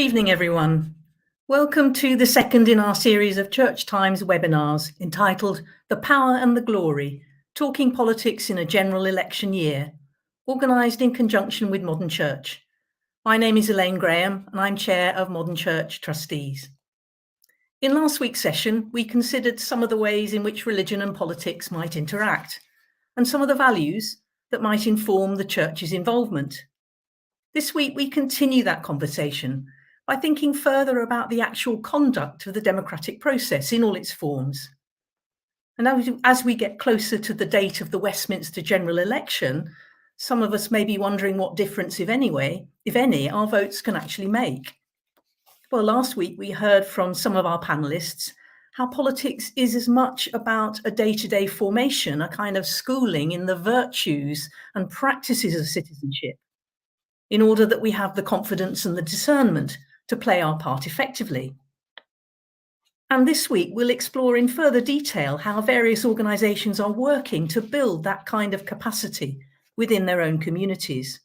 evening, everyone. Welcome to the second in our series of Church Times webinars entitled The Power and the Glory, Talking Politics in a General Election Year, organised in conjunction with Modern Church. My name is Elaine Graham and I'm Chair of Modern Church Trustees. In last week's session, we considered some of the ways in which religion and politics might interact and some of the values that might inform the Church's involvement. This week, we continue that conversation by thinking further about the actual conduct of the democratic process in all its forms. And as we get closer to the date of the Westminster general election, some of us may be wondering what difference, if any, our votes can actually make. Well, last week we heard from some of our panelists how politics is as much about a day-to-day formation, a kind of schooling in the virtues and practices of citizenship, in order that we have the confidence and the discernment to play our part effectively. And this week, we'll explore in further detail how various organisations are working to build that kind of capacity within their own communities.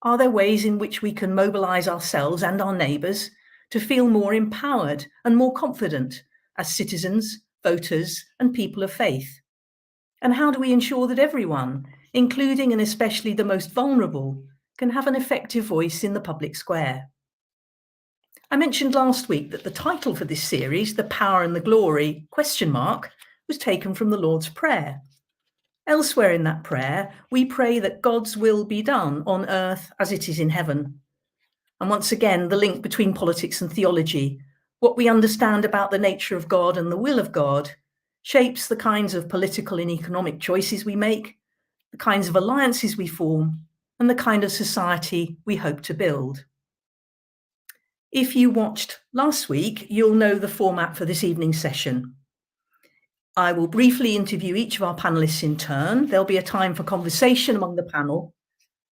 Are there ways in which we can mobilise ourselves and our neighbours to feel more empowered and more confident as citizens, voters, and people of faith? And how do we ensure that everyone, including and especially the most vulnerable, can have an effective voice in the public square? I mentioned last week that the title for this series, The Power and the Glory, ? Was taken from the Lord's Prayer. Elsewhere in that prayer, we pray that God's will be done on earth as it is in heaven. And once again, the link between politics and theology, what we understand about the nature of God and the will of God, shapes the kinds of political and economic choices we make, the kinds of alliances we form, and the kind of society we hope to build. If you watched last week, you'll know the format for this evening's session. I will briefly interview each of our panelists in turn. There'll be a time for conversation among the panel,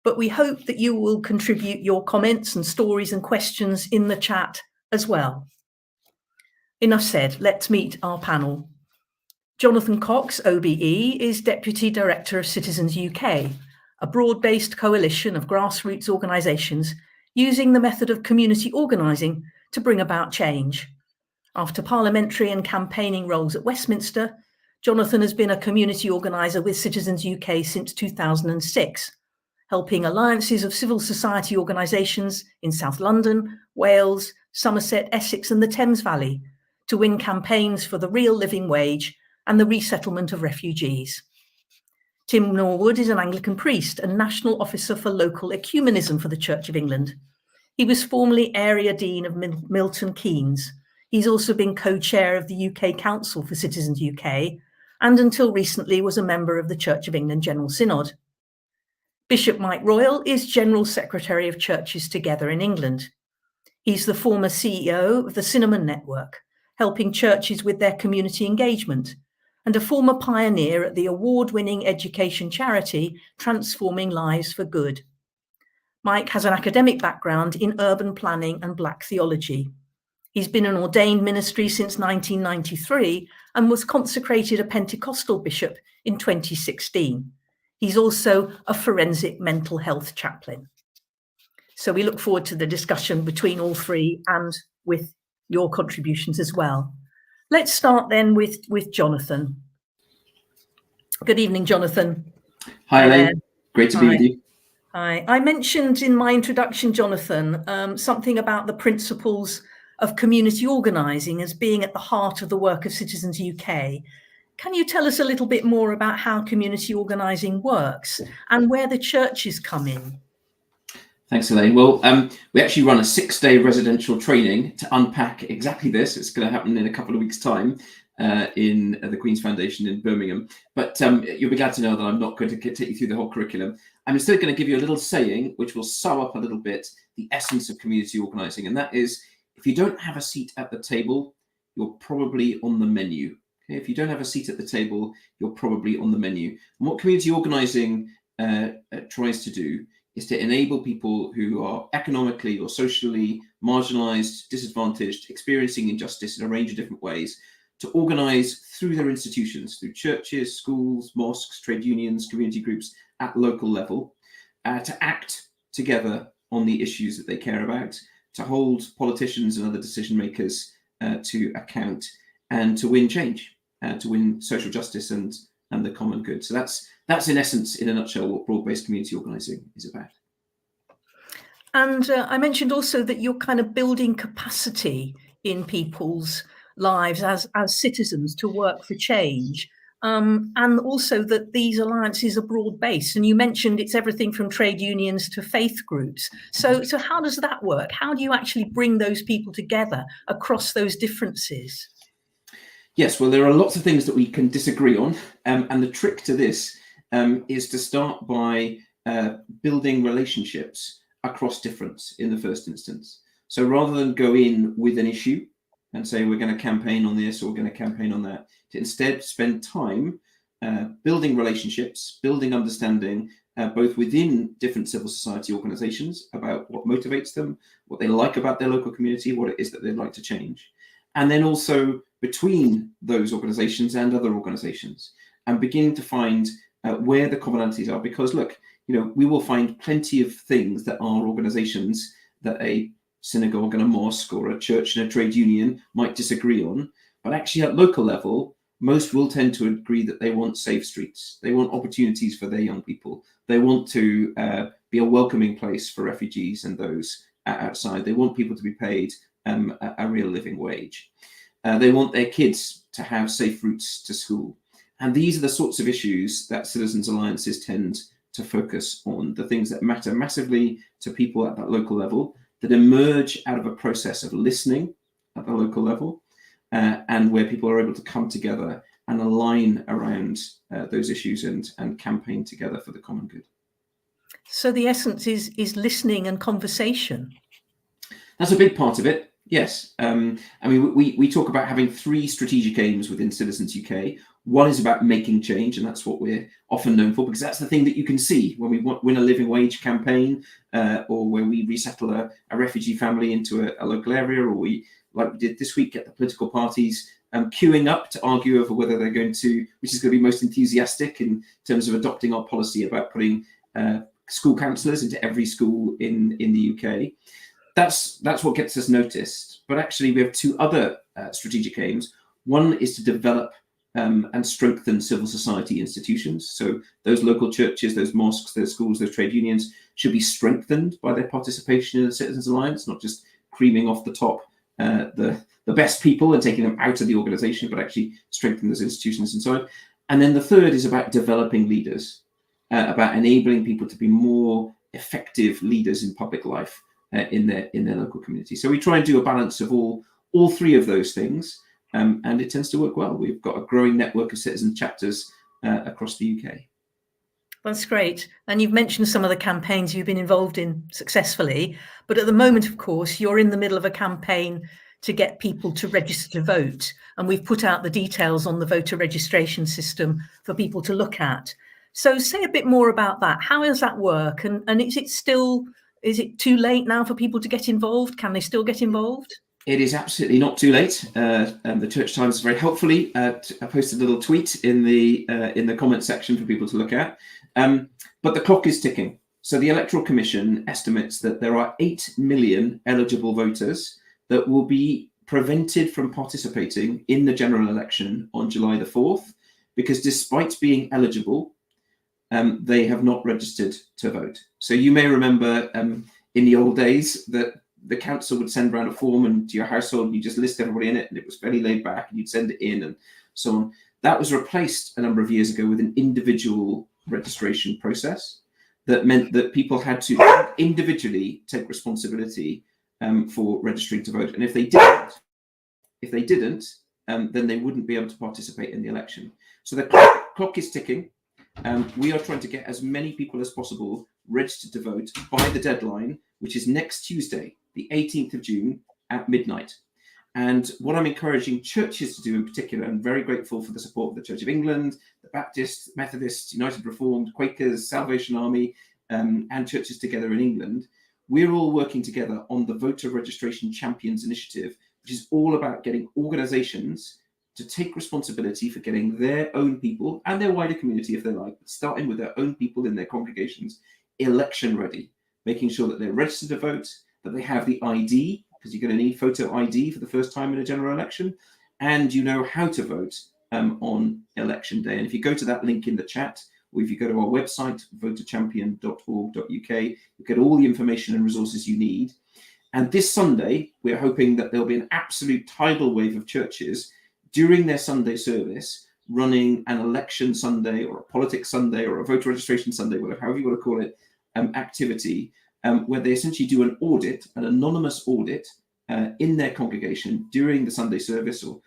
but we hope that you will contribute your comments and stories and questions in the chat as well. Enough said, let's meet our panel. Jonathan Cox, OBE, is Deputy Director of Citizens UK, a broad-based coalition of grassroots organisations using the method of community organising to bring about change. After parliamentary and campaigning roles at Westminster, Jonathan has been a community organiser with Citizens UK since 2006, helping alliances of civil society organisations in South London, Wales, Somerset, Essex and the Thames Valley to win campaigns for the real living wage and the resettlement of refugees. Tim Norwood is an Anglican priest and National Officer for Local Ecumenism for the Church of England. He was formerly Area Dean of Milton Keynes. He's also been co-chair of the UK Council for Citizens UK, and until recently was a member of the Church of England General Synod. Bishop Mike Royal is General Secretary of Churches Together in England. He's the former CEO of the Cinnamon Network, helping churches with their community engagement, and a former pioneer at the award-winning education charity Transforming Lives for Good. Mike has an academic background in urban planning and Black theology. He's been an ordained ministry since 1993 and was consecrated a Pentecostal bishop in 2016. He's also a forensic mental health chaplain. So we look forward to the discussion between all three and with your contributions as well. Let's start then with Jonathan. Good evening, Jonathan. Hi, Elaine. Great to be with you. Hi. I mentioned in my introduction, Jonathan, something about the principles of community organising as being at the heart of the work of Citizens UK. Can you tell us a little bit more about how community organising works and where the churches come in? Thanks, Elaine. Well, we actually run a 6-day residential training to unpack exactly this. It's going to happen in a couple of weeks' time in the Queen's Foundation in Birmingham. But you'll be glad to know that I'm not going to take you through the whole curriculum. I'm instead going to give you a little saying which will sum up a little bit the essence of community organising. And that is, if you don't have a seat at the table, you're probably on the menu. Okay? If you don't have a seat at the table, you're probably on the menu. And what community organising tries to do is to enable people who are economically or socially marginalised, disadvantaged, experiencing injustice in a range of different ways, to organise through their institutions, through churches, schools, mosques, trade unions, community groups at local level, to act together on the issues that they care about, to hold politicians and other decision makers to account, and to win change, to win social justice and the common good. So that's in essence, in a nutshell, what broad-based community organising is about. And I mentioned also that you're kind of building capacity in people's lives as citizens to work for change. And also that these alliances are broad-based. And you mentioned it's everything from trade unions to faith groups. So how does that work? How do you actually bring those people together across those differences? Yes, well, there are lots of things that we can disagree on. And the trick to this is to start by building relationships across difference in the first instance. So rather than go in with an issue and say we're going to campaign on this or we're going to campaign on that, to instead spend time building relationships, building understanding, both within different civil society organisations about what motivates them, what they like about their local community, what it is that they'd like to change, and then also between those organisations and other organisations, and beginning to find where the commonalities are. Because look, we will find plenty of things that are organisations that a synagogue and a mosque or a church and a trade union might disagree on, but actually at local level, most will tend to agree that they want safe streets, they want opportunities for their young people, they want to be a welcoming place for refugees and those outside, they want people to be paid a real living wage, they want their kids to have safe routes to school. And these are the sorts of issues that citizens' alliances tend to focus on, the things that matter massively to people at that local level, that emerge out of a process of listening at the local level, and where people are able to come together and align around those issues and campaign together for the common good. So the essence is listening and conversation. That's a big part of it, yes. I mean, we talk about having 3 strategic aims within Citizens UK. One is about making change, and that's what we're often known for, because that's the thing that you can see when we win a living wage campaign, or when we resettle a refugee family into a local area, or we, like we did this week, get the political parties queuing up to argue over whether they're going to, which is going to be most enthusiastic in terms of adopting our policy about putting school counsellors into every school in the UK. That's what gets us noticed. But actually, we have 2 other strategic aims. One is to develop and strengthen civil society institutions. So those local churches, those mosques, those schools, those trade unions should be strengthened by their participation in the Citizens Alliance, not just creaming off the top the best people and taking them out of the organisation, but actually strengthen those institutions and so on. And then the third is about developing leaders, about enabling people to be more effective leaders in public life in their local community. So we try and do a balance of all 3 of those things. And it tends to work well. We've got a growing network of citizen chapters across the UK. That's great. And you've mentioned some of the campaigns you've been involved in successfully. But at the moment, of course, you're in the middle of a campaign to get people to register to vote. And we've put out the details on the voter registration system for people to look at. So say a bit more about that. How does that work? And is it too late now for people to get involved? Can they still get involved? It is absolutely not too late. The Church Times very helpfully posted a little tweet in the comment section for people to look at. But the clock is ticking. So the Electoral Commission estimates that there are 8 million eligible voters that will be prevented from participating in the general election on July the 4th, because despite being eligible, they have not registered to vote. So you may remember in the old days that the council would send around a form and to your household, and you just list everybody in it, and it was fairly laid back, and you'd send it in and so on. That was replaced a number of years ago with an individual registration process that meant that people had to individually take responsibility for registering to vote. And if they didn't, then they wouldn't be able to participate in the election. So the clock is ticking. We are trying to get as many people as possible registered to vote by the deadline, which is next Tuesday, the 18th of June at midnight. And what I'm encouraging churches to do in particular, I'm very grateful for the support of the Church of England, the Baptists, Methodists, United Reformed, Quakers, Salvation Army, and churches together in England. We're all working together on the Voter Registration Champions Initiative, which is all about getting organisations to take responsibility for getting their own people and their wider community, if they like, starting with their own people in their congregations, election ready, making sure that they're registered to vote that they have the ID, because you're going to need photo ID for the first time in a general election, and you know how to vote on election day. And if you go to that link in the chat, or if you go to our website, voterchampion.org.uk, you get all the information and resources you need. And this Sunday, we're hoping that there'll be an absolute tidal wave of churches during their Sunday service running an election Sunday or a politics Sunday or a voter registration Sunday, whatever, however you want to call it, activity, where they essentially do an audit, an anonymous audit in their congregation during the Sunday service, or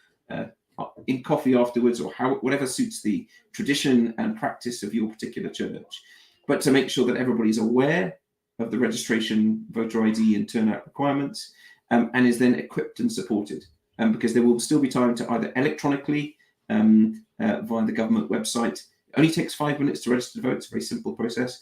in coffee afterwards, or whatever suits the tradition and practice of your particular church, but to make sure that everybody's aware of the registration, voter ID and turnout requirements, and is then equipped and supported. Because there will still be time to either electronically via the government website. It only takes 5 minutes to register to vote. It's a very simple process.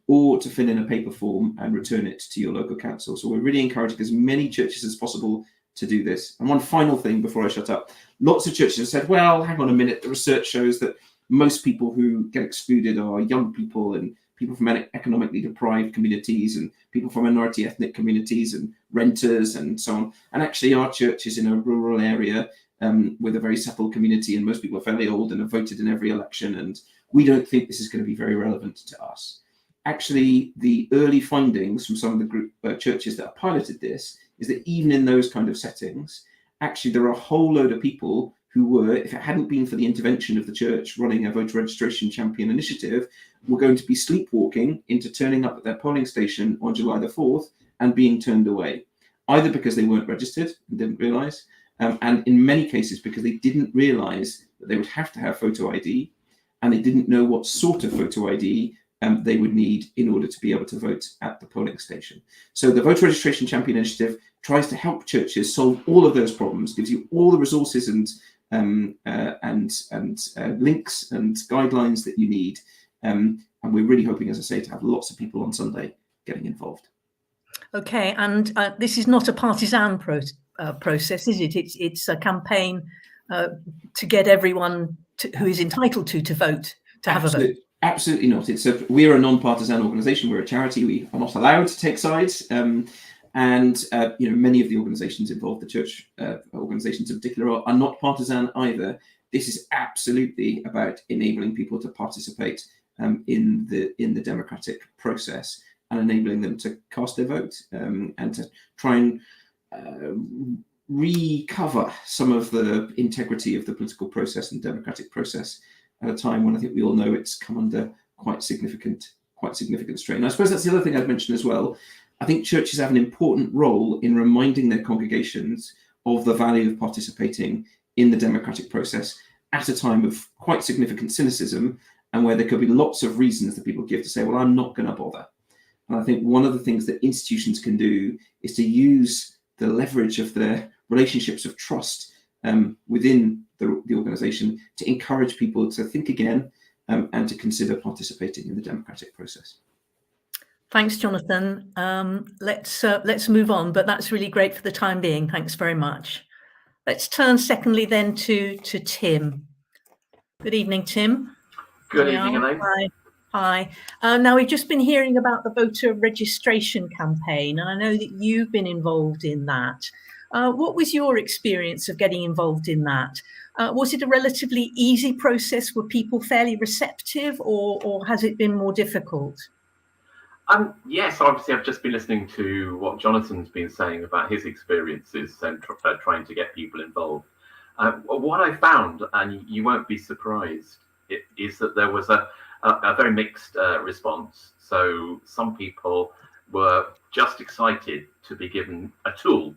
Or to fill in a paper form and return it to your local council. So we're really encouraging as many churches as possible to do this. And one final thing before I shut up, lots of churches have said, well, hang on a minute, the research shows that most people who get excluded are young people and people from economically deprived communities and people from minority ethnic communities and renters and so on. And actually our church is in a rural area with a very settled community, and most people are fairly old and have voted in every election, and we don't think this is going to be very relevant to us. Actually, the early findings from some of the group churches that have piloted this is that even in those kind of settings, actually there are a whole load of people who were, if it hadn't been for the intervention of the church running a voter registration champion initiative, were going to be sleepwalking into turning up at their polling station on July the 4th and being turned away, either because they weren't registered and didn't realise, and in many cases because they didn't realise that they would have to have photo ID, and they didn't know what sort of photo ID they would need in order to be able to vote at the polling station. So the Voter Registration Champion Initiative tries to help churches solve all of those problems, gives you all the resources and links and guidelines that you need. And we're really hoping, as I say, to have lots of people on Sunday getting involved. Okay, and this is not a partisan process, is it? It's a campaign to get everyone who is entitled to vote to have a vote. Absolutely not. We're a non-partisan organisation. We're a charity. We are not allowed to take sides. And many of the organisations involved, the church organisations in particular, are not partisan either. This is absolutely about enabling people to participate in the democratic process and enabling them to cast their vote and to try and recover some of the integrity of the political process and democratic process at a time when I think we all know it's come under quite significant strain. And I suppose that's the other thing I'd mention as well. I think churches have an important role in reminding their congregations of the value of participating in the democratic process at a time of quite significant cynicism, and where there could be lots of reasons that people give to say, well, I'm not going to bother. And I think one of the things that institutions can do is to use the leverage of their relationships of trust within the organisation to encourage people to think again and to consider participating in the democratic process. Thanks, Jonathan. Let's move on, but that's really great for the time being. Thanks very much. Let's turn secondly then to Tim. Good evening, Tim. Good evening, Elaine. Hi. Now, we've just been hearing about the voter registration campaign, and I know that you've been involved in that. What was your experience of getting involved in that? Was it a relatively easy process? Were people fairly receptive, or has it been more difficult? Yes, obviously I've just been listening to what Jonathan's been saying about his experiences and trying to get people involved. What I found, and you won't be surprised, is that there was a very mixed response. So some people were just excited to be given a tool.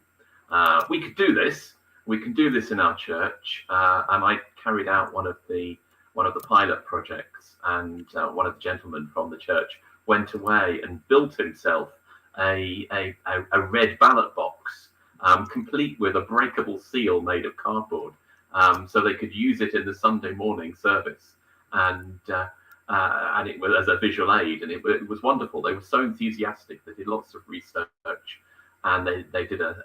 We could do this. We can do this in our church. And I carried out one of the pilot projects, and one of the gentlemen from the church went away and built himself a red ballot box, complete with a breakable seal made of cardboard, so they could use it in the Sunday morning service, and it was as a visual aid, and it was wonderful. They were so enthusiastic. They did lots of research, and they did a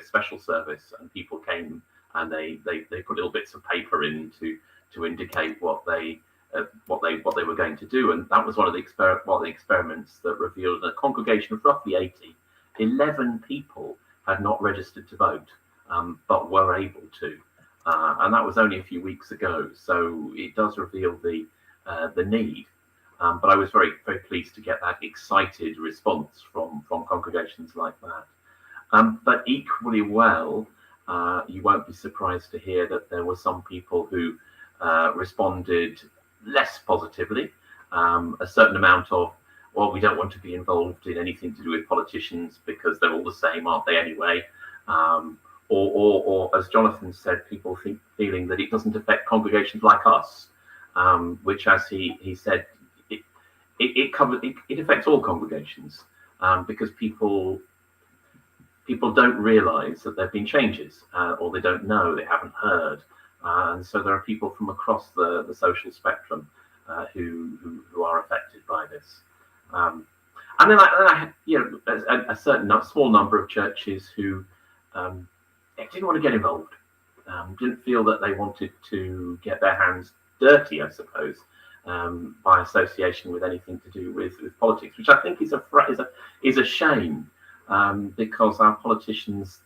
special service, and people came and they put little bits of paper in to indicate what they were going to do, and that was one of the experiments that revealed a congregation of roughly 80 11 people had not registered to vote, but were able to. And that was only a few weeks ago. So it does reveal the need. But I was very, very pleased to get that excited response from congregations like that. But equally well, you won't be surprised to hear that there were some people who responded less positively. A certain amount of, well, we don't want to be involved in anything to do with politicians because they're all the same, aren't they, anyway? Or as Jonathan said, people feeling that it doesn't affect congregations like us, which, as he said, it affects all congregations, because people don't realise that there have been changes, or they don't know, they haven't heard, and so there are people from across the social spectrum who are affected by this. And then I had, a certain small number of churches who didn't want to get involved, didn't feel that they wanted to get their hands dirty, I suppose, by association with anything to do with politics, which I think is a shame, because our politicians,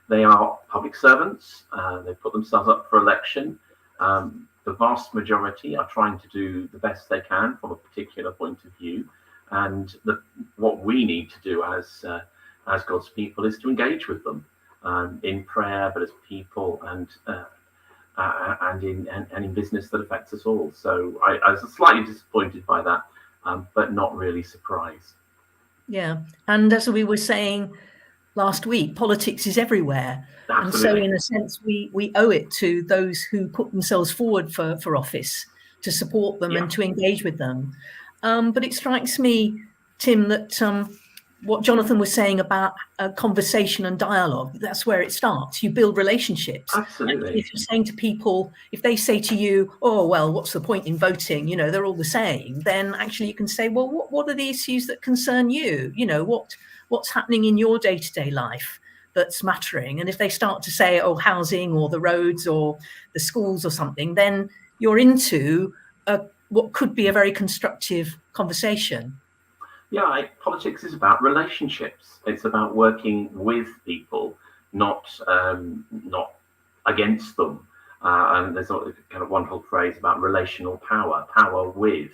they are public servants. They put themselves up for election. The vast majority are trying to do the best they can from a particular point of view, and what we need to do as God's people is to engage with them in prayer, but as people, and in business that affects us all. So I was slightly disappointed by that, but not really surprised. Yeah, and as we were saying last week, politics is everywhere. Absolutely. And so in a sense, we owe it to those who put themselves forward for office to support them and to engage with them. But it strikes me, Tim, that what Jonathan was saying about conversation and dialogue, that's where it starts. You build relationships. Absolutely. And if you're saying to people, if they say to you, oh, well, what's the point in voting? They're all the same. Then actually you can say, well, what are the issues that concern you? What's happening in your day-to-day life that's mattering? And if they start to say, oh, housing or the roads or the schools or something, then you're into what could be a very constructive conversation. Yeah, politics is about relationships. It's about working with people, not against them. And there's a kind of wonderful phrase about relational power with.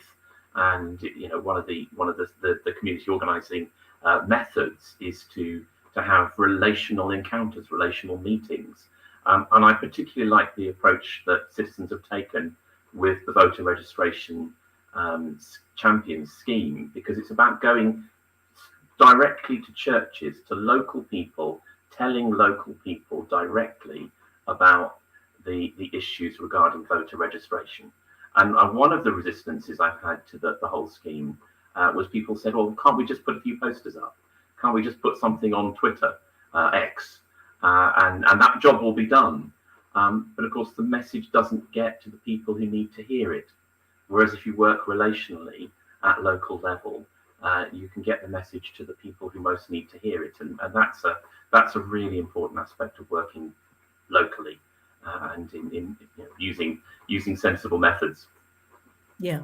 And one of the community organising methods is to have relational encounters, relational meetings. And I particularly like the approach that citizens have taken with the voter registration champions scheme, because it's about going directly to churches, to local people, telling local people directly about the issues regarding voter registration. And one of the resistances I've had to the whole scheme was people said, well, can't we just put a few posters up? Can't we just put something on Twitter, X, and that job will be done? But of course, the message doesn't get to the people who need to hear it. Whereas if you work relationally at local level, you can get the message to the people who most need to hear it, and that's a really important aspect of working locally and in using sensible methods. Yeah,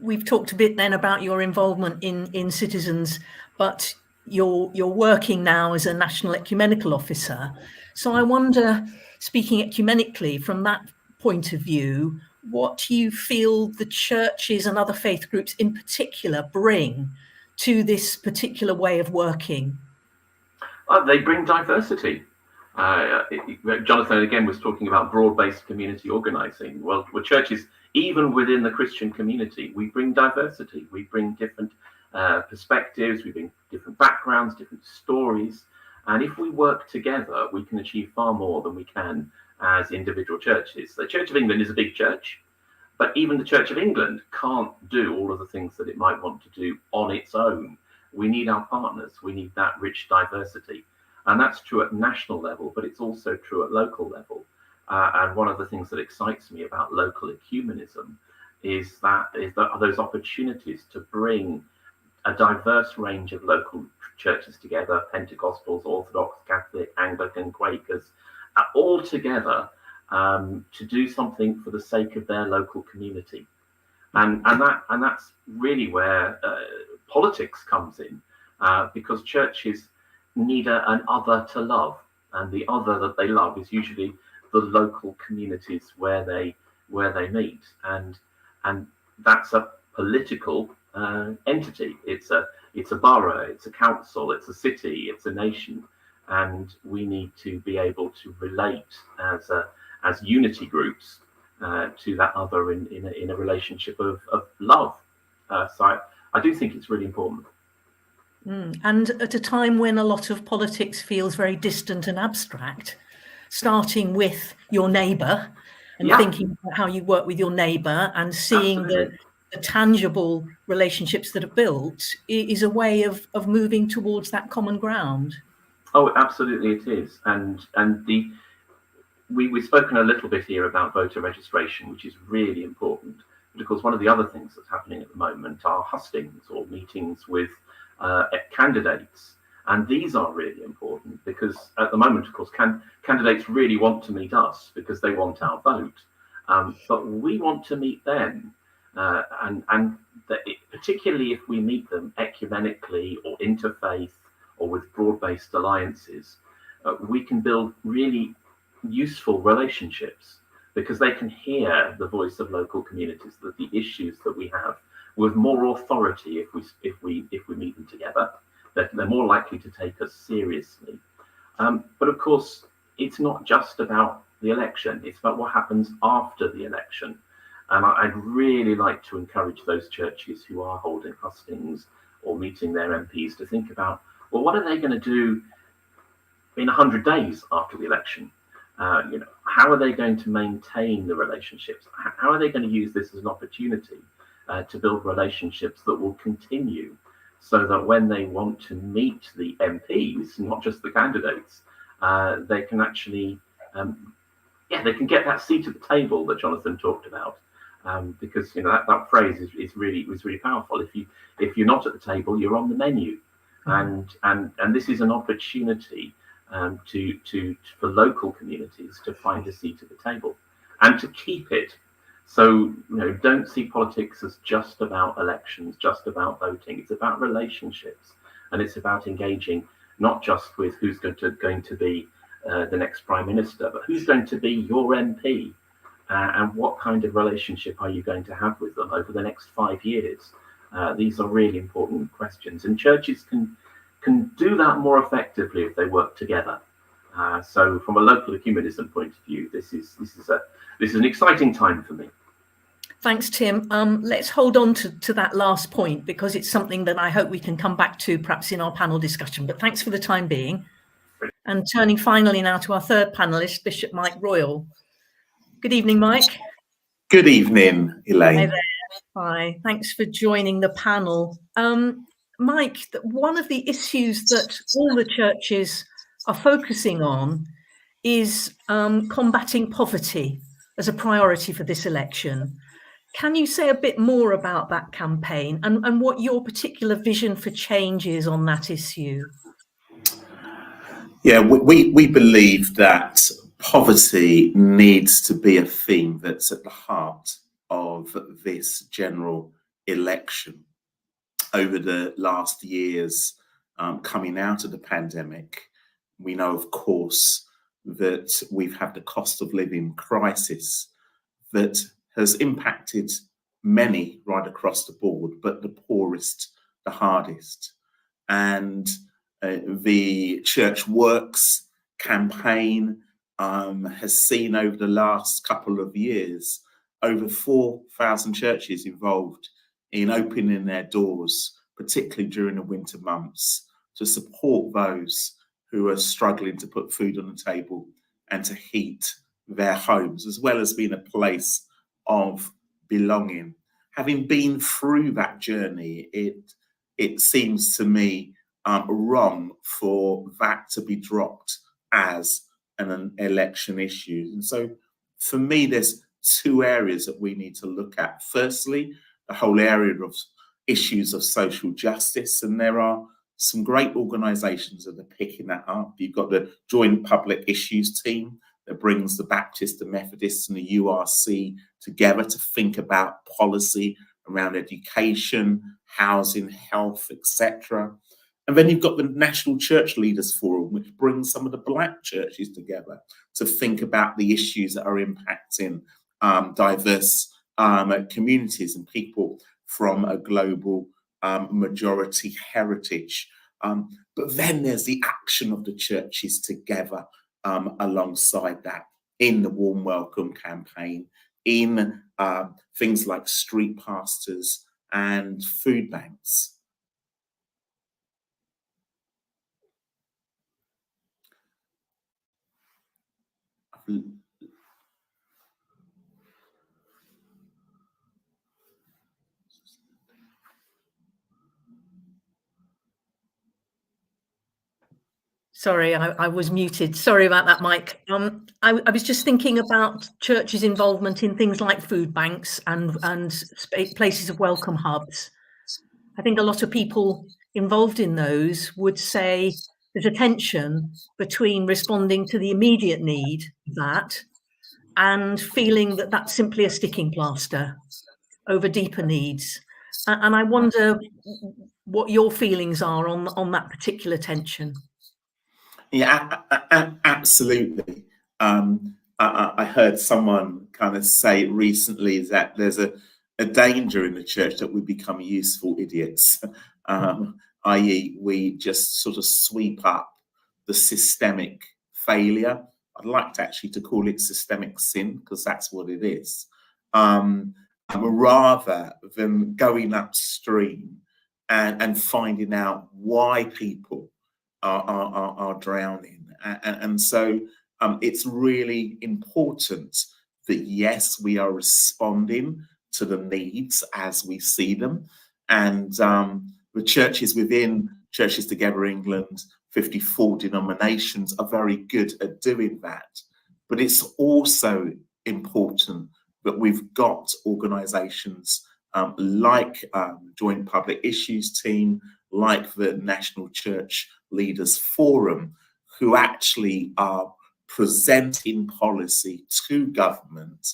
we've talked a bit then about your involvement in Citizens, but you're working now as a national ecumenical officer. So I wonder, speaking ecumenically from that point of view, what you feel the churches and other faith groups in particular bring to this particular way of working? They bring diversity. Jonathan again was talking about broad-based community organising. Well, churches, even within the Christian community, we bring diversity. We bring different perspectives. We bring different backgrounds, different stories. And if we work together, we can achieve far more than we can as individual churches. The Church of England is a big church, but even the Church of England can't do all of the things that it might want to do on its own. We need our partners. We need that rich diversity. And that's true at national level, but it's also true at local level. And one of the things that excites me about local ecumenism is those opportunities to bring a diverse range of local churches together, Pentecostals, Orthodox, Catholic, Anglican, Quakers, all together to do something for the sake of their local community. And that's really where politics comes in. because churches need an other to love, and the other that they love is usually the local communities where they meet, and that's a political entity. It's a borough, it's a council, it's a city, it's a nation, and we need to be able to relate as unity groups to that other in a relationship of love. So I do think it's really important. And at a time when a lot of politics feels very distant and abstract, starting with your neighbour and thinking about how you work with your neighbour and seeing the tangible relationships that are built is a way of moving towards that common ground. Oh, absolutely it is. And we've spoken a little bit here about voter registration, which is really important. But of course, one of the other things that's happening at the moment are hustings or meetings with candidates. And these are really important because at the moment, of course, candidates really want to meet us because they want our vote. But we want to meet them. Particularly if we meet them ecumenically or interfaith or with broad-based alliances, we can build really useful relationships because they can hear the voice of local communities, that the issues that we have, with more authority if we meet them together. They're more likely to take us seriously. But of course, it's not just about the election, it's about what happens after the election. And I'd really like to encourage those churches who are holding hustings or meeting their MPs to think about, well, what are they going to do in 100 days after the election? How are they going to maintain the relationships? How are they going to use this as an opportunity to build relationships that will continue, so that when they want to meet the MPs, not just the candidates, they can actually, they can get that seat at the table that Jonathan talked about. Because that phrase is really powerful. If you're not at the table, you're on the menu, and this is an opportunity for local communities to find a seat at the table and to keep it. So don't see politics as just about elections, just about voting. It's about relationships, and it's about engaging not just with who's going to be the next prime minister, but who's going to be your MP. And what kind of relationship are you going to have with them over the next 5 years? These are really important questions, and churches can do that more effectively if they work together. So, from a local ecumenism point of view, this is an exciting time for me. Thanks, Tim. Let's hold on to that last point because it's something that I hope we can come back to perhaps in our panel discussion. But thanks for the time being. And turning finally now to our third panelist, Bishop Mike Royal. Good evening, Mike. Good evening, Elaine. Hi there. Hi, thanks for joining the panel. Mike, one of the issues that all the churches are focusing on is combating poverty as a priority for this election. Can you say a bit more about that campaign and what your particular vision for change is on that issue? Yeah, we believe that poverty needs to be a theme that's at the heart of this general election. Over the last years, coming out of the pandemic, we know, of course, that we've had the cost of living crisis that has impacted many right across the board, but the poorest the hardest. And the Church Works campaign has seen over the last couple of years over 4,000 churches involved in opening their doors, particularly during the winter months, to support those who are struggling to put food on the table and to heat their homes, as well as being a place of belonging. Having been through that journey, it seems to me wrong for that to be dropped as an election issue. And so for me, there's two areas that we need to look at. Firstly, the whole area of issues of social justice, and there are some great organisations that are picking that up. You've got the Joint Public Issues team that brings the Baptists, the Methodists and the URC together to think about policy around education, housing, health, etc. And then you've got the National Church Leaders Forum, which brings some of the black churches together to think about the issues that are impacting diverse communities and people from a global majority heritage. But then there's the action of the churches together alongside that in the Warm Welcome campaign, in things like street pastors and food banks. Sorry, I was muted. Sorry about that, Mike. I was just thinking about churches' involvement in things like food banks and places of welcome hubs. I think a lot of people involved in those would say there's a tension between responding to the immediate need of that and feeling that that's simply a sticking plaster over deeper needs. And I wonder what your feelings are on that particular tension. Yeah, absolutely. I heard someone kind of say recently that there's a danger in the church that we become useful idiots, i.e. we just sort of sweep up the systemic failure. I'd like to actually to call it systemic sin, because that's what it is, rather than going upstream and finding out why people are drowning. And so it's really important that, yes, we are responding to the needs as we see them. And the churches within Churches Together England, 54 denominations, are very good at doing that. But it's also important that we've got organisations like Joint Public Issues Team, like the National Church Leaders Forum, who actually are presenting policy to government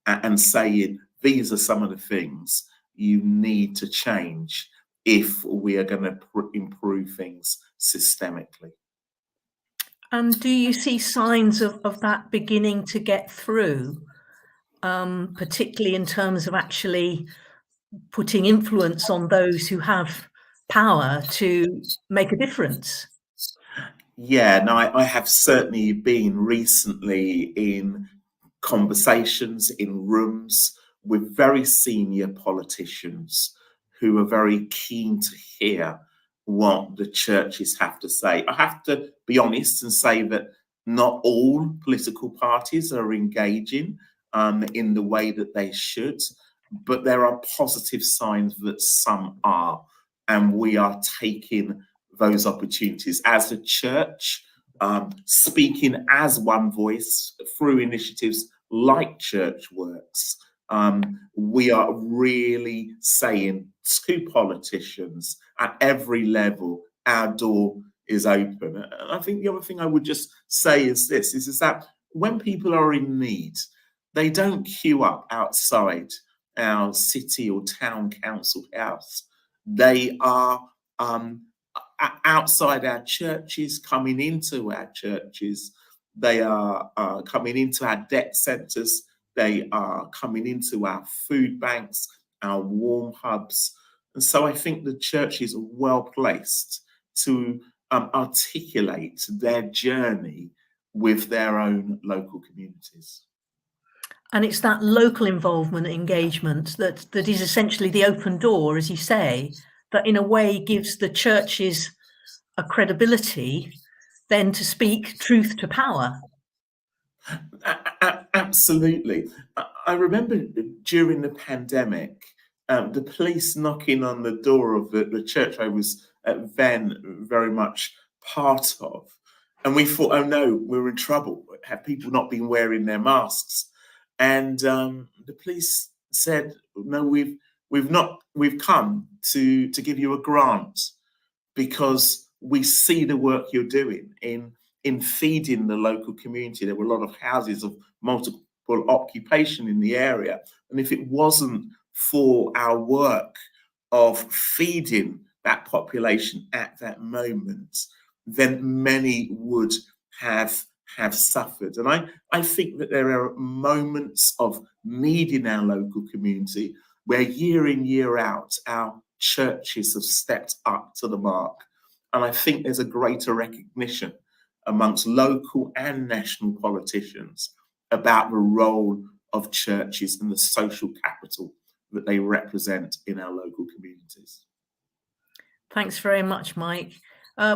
and saying, these are some of the things you need to change if we are going to improve things systemically. And do you see signs of that beginning to get through, particularly in terms of actually putting influence on those who have power to make a difference? Yeah, no, I have certainly been recently in conversations, in rooms with very senior politicians who are very keen to hear what the churches have to say. I have to be honest and say that not all political parties are engaging in the way that they should, but there are positive signs that some are, and we are taking those opportunities as a church, speaking as one voice through initiatives like Church Works. We are really saying to politicians at every level, our door is open. And I think the other thing I would just say is this, is that when people are in need, they don't queue up outside our city or town council house. They are outside our churches, coming into our churches. They are coming into our debt centres. They are coming into our food banks, our warm hubs. And so I think the church is well placed to articulate their journey with their own local communities. And it's that local involvement and engagement that is essentially the open door, as you say, that in a way gives the churches a credibility then to speak truth to power. Absolutely. I remember during the pandemic, the police knocking on the door of the church I was then very much part of. And we thought, oh no, we're in trouble. Have people not been wearing their masks? And the police said, no, we've come to give you a grant because we see the work you're doing in feeding the local community. There were a lot of houses of multiple occupation in the area. And if it wasn't for our work of feeding that population at that moment, then many would have suffered. And I think that there are moments of need in our local community where year in, year out, our churches have stepped up to the mark. And I think there's a greater recognition amongst local and national politicians about the role of churches and the social capital that they represent in our local communities. Thanks very much, Mike.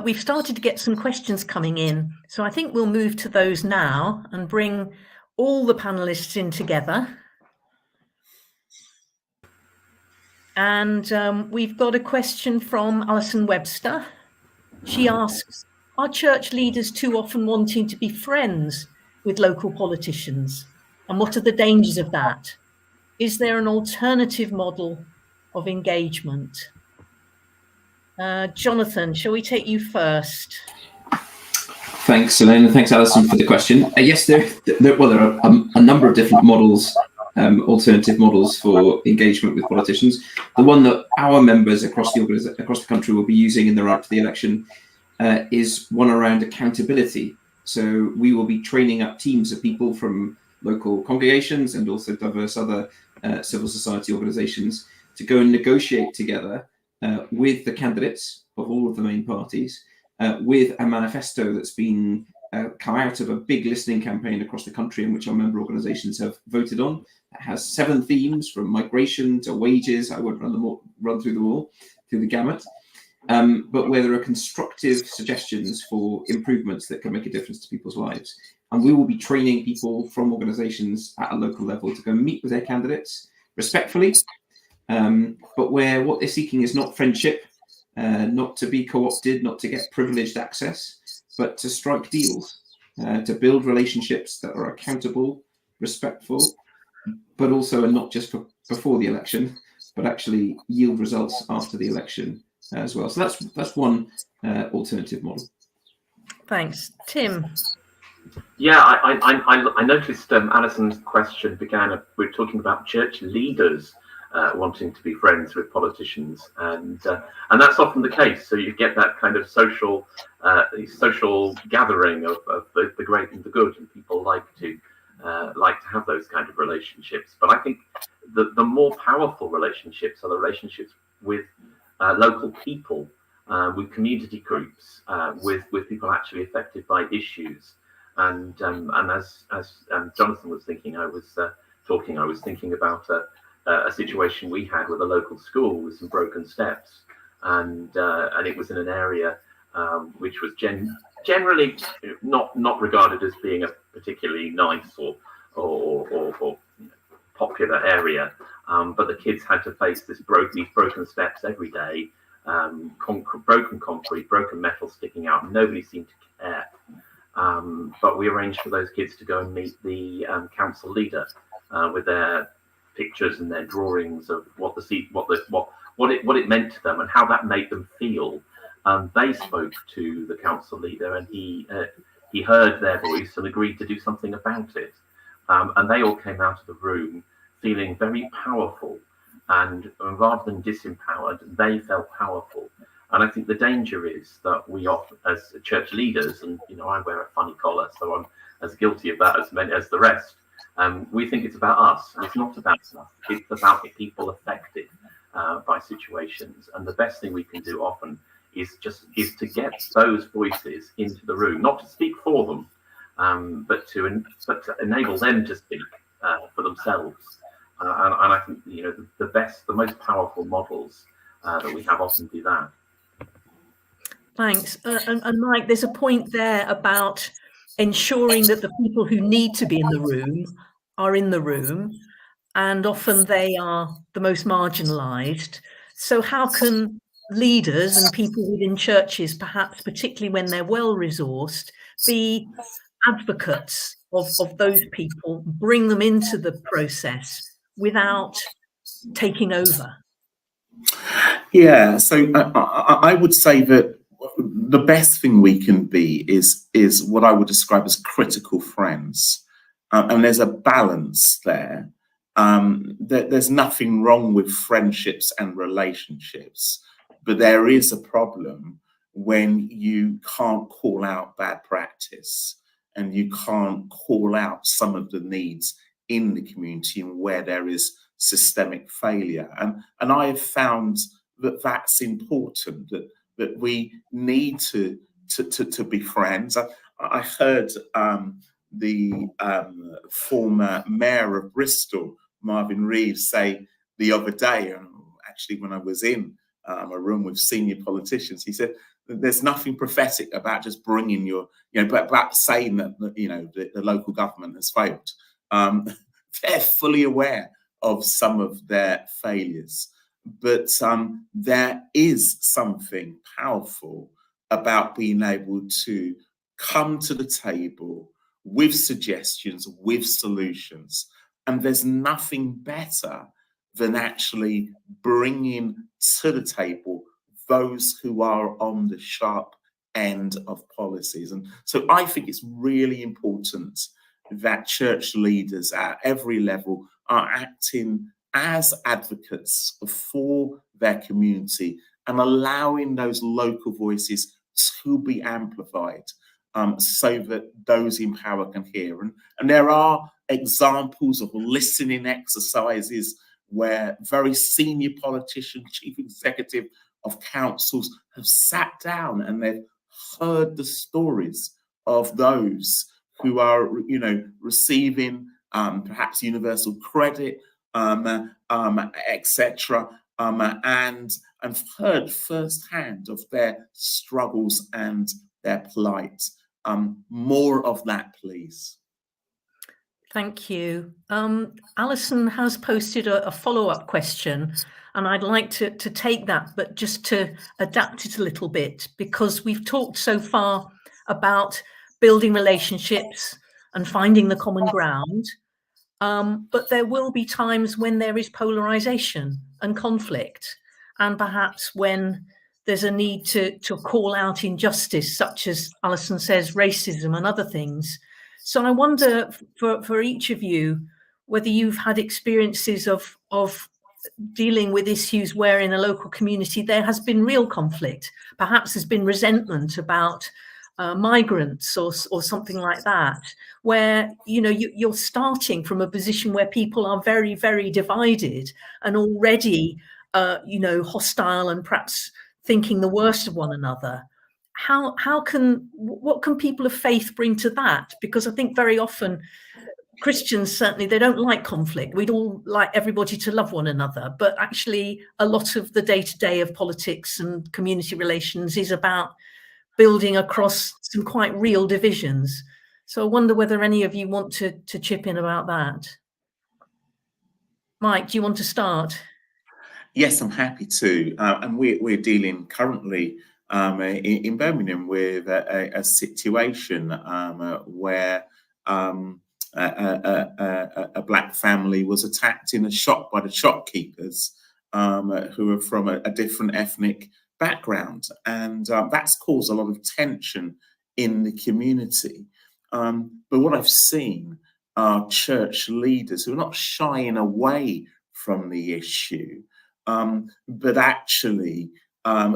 We've started to get some questions coming in, so I think we'll move to those now and bring all the panelists in together. And we've got a question from Alison Webster. She asks, are church leaders too often wanting to be friends with local politicians? And what are the dangers of that? Is there an alternative model of engagement? Jonathan, shall we take you first? Thanks, Elaine, and thanks, Alison, for the question. Yes, there are a number of different models, alternative models for engagement with politicians. The one that our members across the country will be using in the run up to the election is one around accountability. So we will be training up teams of people from local congregations and also diverse other civil society organisations to go and negotiate together with the candidates of all of the main parties, with a manifesto that's been come out of a big listening campaign across the country in which our member organisations have voted on. It has 7 themes from migration to wages. I won't run through them all, through the gamut. But where there are constructive suggestions for improvements that can make a difference to people's lives. And we will be training people from organisations at a local level to go meet with their candidates respectfully, but where what they're seeking is not friendship, not to be co-opted, not to get privileged access, but to strike deals, to build relationships that are accountable, respectful, but also are not just for before the election, but actually yield results after the election as well. So that's one alternative model. Thanks. Tim. Yeah, I noticed Alison's question began, we're talking about church leaders wanting to be friends with politicians, and that's often the case. So you get that kind of social gathering of the great and the good, and people like to have those kind of relationships. But I think the more powerful relationships are the relationships with local people, with community groups, with people actually affected by issues. And as Jonathan was thinking, I was thinking about a situation we had with a local school with some broken steps, and it was in an area which was generally not regarded as being a particularly nice or popular area, but the kids had to face these broken steps every day, broken concrete, broken metal sticking out. Nobody seemed to care. But we arranged for those kids to go and meet the council leader with their pictures and their drawings of what it meant to them and how that made them feel. They spoke to the council leader, and he heard their voice and agreed to do something about it. And they all came out of the room feeling very powerful, and rather than disempowered, they felt powerful. And I think the danger is that we often, as church leaders, and I wear a funny collar, so I'm as guilty of that as the rest. We think it's about us. It's not about us. It's about the people affected by situations. And the best thing we can do often is to get those voices into the room, not to speak for them, but to enable them to speak for themselves. And I think the most powerful models that we have often do that. Thanks. And Mike, there's a point there about ensuring that the people who need to be in the room are in the room, and often they are the most marginalised. So how can leaders and people within churches, perhaps particularly when they're well-resourced, be advocates of those people, bring them into the process without taking over? Yeah, so I would say that the best thing we can be is what I would describe as critical friends, and there's a balance there. There's nothing wrong with friendships and relationships, but there is a problem when you can't call out bad practice and you can't call out some of the needs in the community and where there is systemic failure. And I have found that that's important, that we need to be friends. I heard the former mayor of Bristol, Marvin Reeves, say the other day, and actually when I was in a room with senior politicians, he said there's nothing prophetic about just bringing your, but saying that the local government has failed. They're fully aware of some of their failures, but there is something powerful about being able to come to the table with suggestions, with solutions, and there's nothing better than actually bringing to the table those who are on the sharp end of policies. And so I think it's really important that church leaders at every level are acting as advocates for their community and allowing those local voices to be amplified, so that those in power can hear. And there are examples of listening exercises where very senior politicians, chief executive of councils have sat down and they've heard the stories of those who are, receiving perhaps universal credit, etc., and heard firsthand of their struggles and their plight. More of that, please. Thank you. Alison has posted a follow-up question, and I'd like to take that, but just to adapt it a little bit, because we've talked so far about building relationships and finding the common ground, but there will be times when there is polarization and conflict, and perhaps when there's a need to call out injustice, such as Alison says, racism and other things. So I wonder for each of you whether you've had experiences of dealing with issues where in a local community there has been real conflict, perhaps there's been resentment about migrants or something like that, where you're starting from a position where people are very, very divided and already hostile and perhaps thinking the worst of one another. What can people of faith bring to that? Because I think very often Christians, certainly, they don't like conflict. We'd all like everybody to love one another, but actually a lot of the day-to-day of politics and community relations is about building across some quite real divisions. So I wonder whether any of you want to chip in about that. Mike, do you want to start? Yes, I'm happy to. And we're dealing currently in Birmingham with a situation where a black family was attacked in a shop by the shopkeepers who are from a different ethnic background, and that's caused a lot of tension in the community. But what I've seen are church leaders who are not shying away from the issue, but actually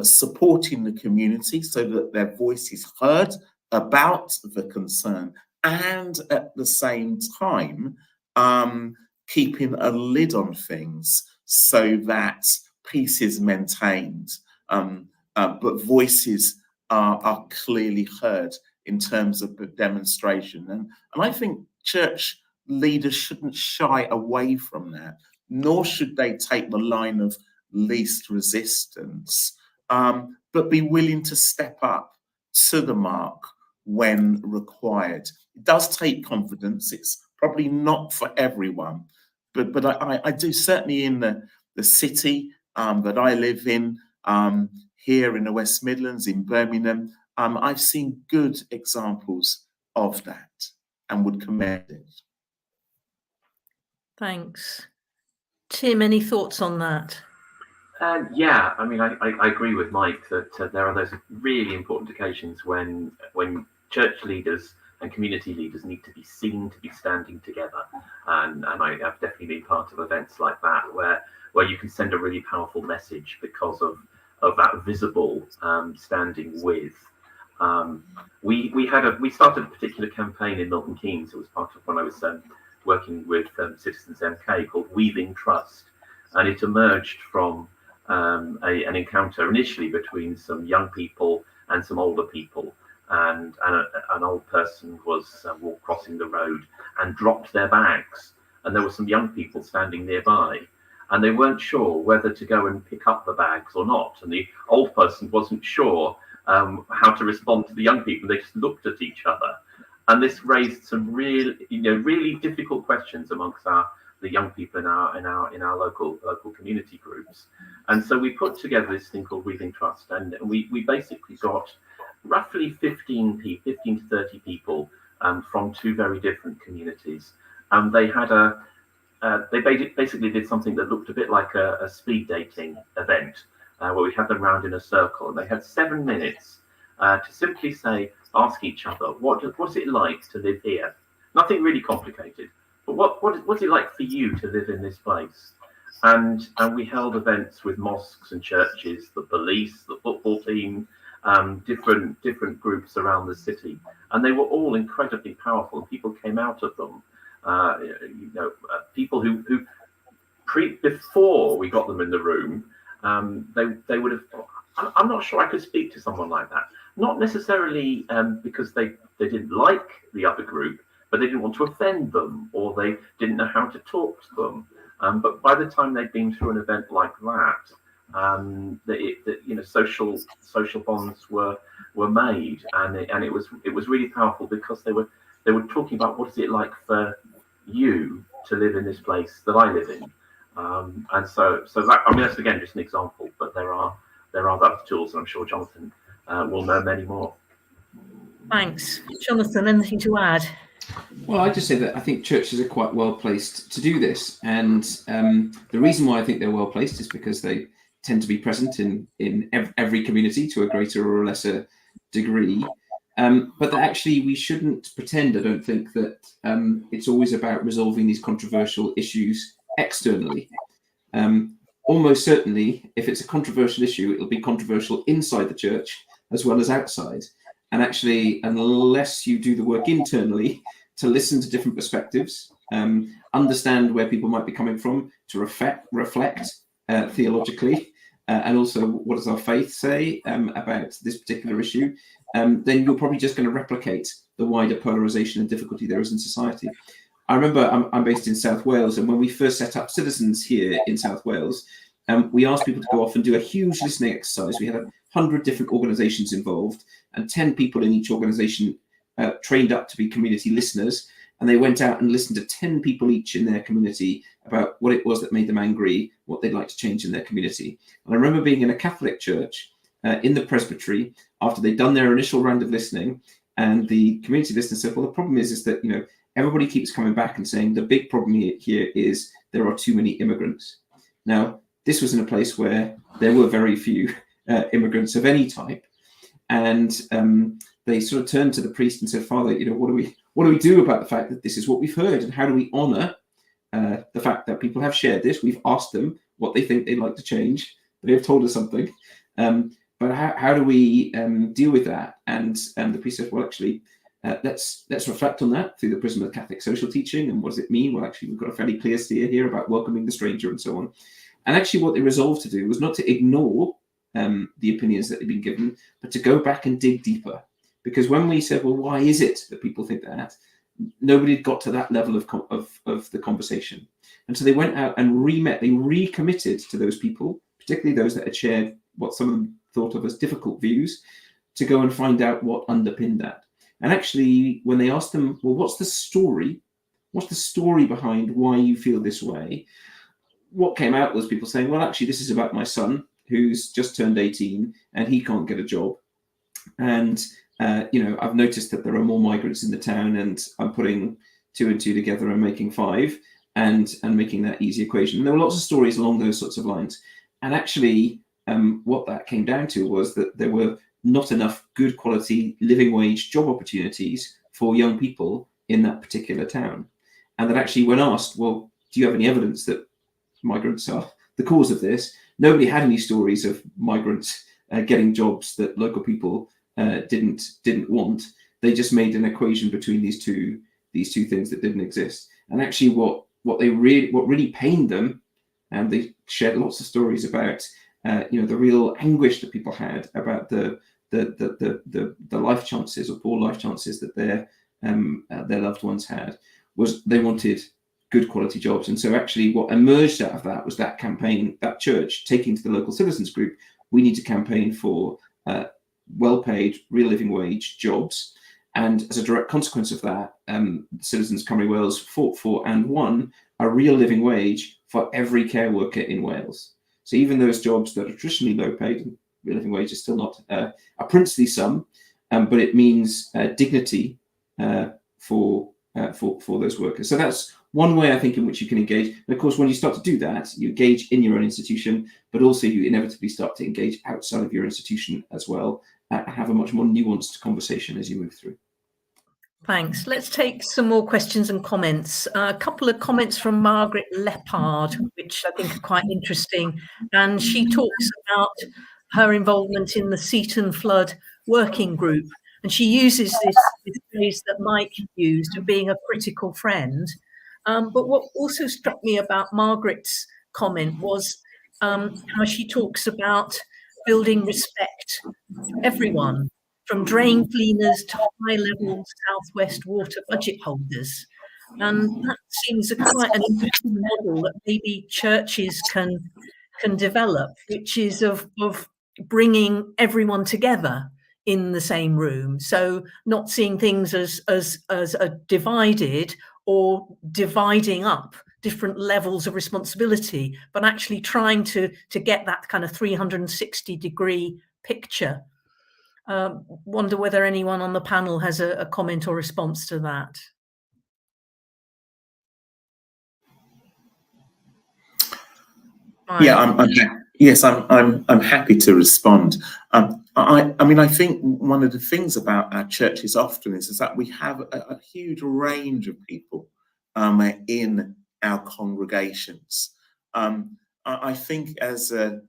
supporting the community so that their voice is heard about the concern, and at the same time keeping a lid on things so that peace is maintained, but voices are clearly heard in terms of the demonstration. And I think church leaders shouldn't shy away from that, nor should they take the line of least resistance, but be willing to step up to the mark when required. It does take confidence. It's probably not for everyone, but I do, certainly in the city that I live in, here in the West Midlands, in Birmingham, I've seen good examples of that and would commend it. Thanks. Tim, any thoughts on that? Yeah, I mean, I agree with Mike that there are those really important occasions when church leaders and community leaders need to be seen to be standing together, and I have definitely been part of events like that where you can send a really powerful message because of that visible standing with. We started a particular campaign in Milton Keynes. It was part of when I was working with Citizens MK, called Weaving Trust, and it emerged from an encounter initially between some young people and some older people, and an old person was crossing the road and dropped their bags, and there were some young people standing nearby, and they weren't sure whether to go and pick up the bags or not, and the old person wasn't sure how to respond to the young people. They just looked at each other, and this raised some really difficult questions amongst the young people in our local community groups. And so we put together this thing called Weaving Trust, and we basically got roughly 15 to 30 people from two very different communities, and they had they basically did something that looked a bit like a speed dating event, where we had them round in a circle, and they had 7 minutes to simply ask each other, what's it like to live here? Nothing really complicated, but what's it like for you to live in this place? And we held events with mosques and churches, the police, the football team, different groups around the city, and they were all incredibly powerful. People came out of them, people who before we got them in the room, they would have. I'm not sure I could speak to someone like that. Not necessarily because they didn't like the other group, but they didn't want to offend them, or they didn't know how to talk to them. But by the time they'd been through an event like that, social bonds were made, and it was really powerful, because they were talking about what is it like for you to live in this place that I live in. And so that, I mean, that's again just an example, but there are other tools, and I'm sure Jonathan will know many more. Thanks. Jonathan, anything to add? Well, I just say that I think churches are quite well placed to do this, and the reason why I think they're well placed is because they tend to be present in every community to a greater or lesser degree. But that actually we shouldn't pretend, I don't think, that it's always about resolving these controversial issues externally. Almost certainly, if it's a controversial issue, it'll be controversial inside the church as well as outside. And actually, unless you do the work internally to listen to different perspectives, understand where people might be coming from, to reflect theologically, and also what does our faith say about this particular issue, then you're probably just going to replicate the wider polarization and difficulty there is in society. I remember I'm based in South Wales, and when we first set up Citizens here in South Wales, we asked people to go off and do a huge listening exercise. We had 100 different organisations involved, and 10 people in each organisation trained up to be community listeners, and they went out and listened to 10 people each in their community about what it was that made them angry, what they'd like to change in their community. And I remember being in a Catholic church in the presbytery after they'd done their initial round of listening, and the community listener said, well, the problem is that, everybody keeps coming back and saying the big problem here is there are too many immigrants. Now, this was in a place where there were very few immigrants of any type, and they sort of turned to the priest and said, Father, what do we do about the fact that this is what we've heard, and how do we honour the fact that people have shared this? We've asked them what they think they'd like to change. They have told us something, but how do we deal with that? And the priest said, well, actually, let's reflect on that through the prism of Catholic social teaching, and what does it mean? Well, actually, we've got a fairly clear steer here about welcoming the stranger and so on. And actually, what they resolved to do was not to ignore the opinions that they'd been given, but to go back and dig deeper. Because when we said, well, why is it that people think that? Nobody had got to that level of the conversation. And so they went out and they recommitted to those people, particularly those that had shared what some of them thought of as difficult views, to go and find out what underpinned that. And actually, when they asked them, well, what's the story? What's the story behind why you feel this way? What came out was people saying, well, actually, this is about my son who's just turned 18 and he can't get a job. And, I've noticed that there are more migrants in the town, and I'm putting 2 and 2 together and making 5 and making that easy equation. And there were lots of stories along those sorts of lines. And actually, what that came down to was that there were not enough good quality living wage job opportunities for young people in that particular town. And that actually, when asked, well, do you have any evidence that migrants are the cause of this? nobody had any stories of migrants getting jobs that local people didn't want. They just made an equation between these two things that didn't exist. And actually, what really pained them, and they shared lots of stories about, the real anguish that people had about the life chances, or poor life chances, that their loved ones had, was they wanted good quality jobs. And so actually what emerged out of that was that campaign, that church taking to the local citizens group, we need to campaign for well-paid, real living wage jobs. And as a direct consequence of that, Citizens Cymru Wales fought for and won a real living wage for every care worker in Wales. So even those jobs that are traditionally low paid, real living wage is still not a princely sum, but it means dignity for those workers. So that's one way, I think, in which you can engage. And of course, when you start to do that, you engage in your own institution, but also you inevitably start to engage outside of your institution as well, and have a much more nuanced conversation as you move through. Thanks. Let's take some more questions and comments. A couple of comments from Margaret Leppard, which I think are quite interesting. And she talks about her involvement in the Seaton Flood Working Group. And she uses this phrase that Mike used of being a critical friend. But what also struck me about Margaret's comment was how she talks about building respect for everyone, from drain cleaners to high-level Southwest Water budget holders. And that seems quite an interesting model that maybe churches can develop, which is of bringing everyone together in the same room. So not seeing things as divided or dividing up different levels of responsibility, but actually trying to get that kind of 360-degree picture. Wonder whether anyone on the panel has a comment or response to that. Yeah, I'm happy to respond. I mean, I think one of the things about our churches often is that we have a huge range of people in our congregations. I think as a,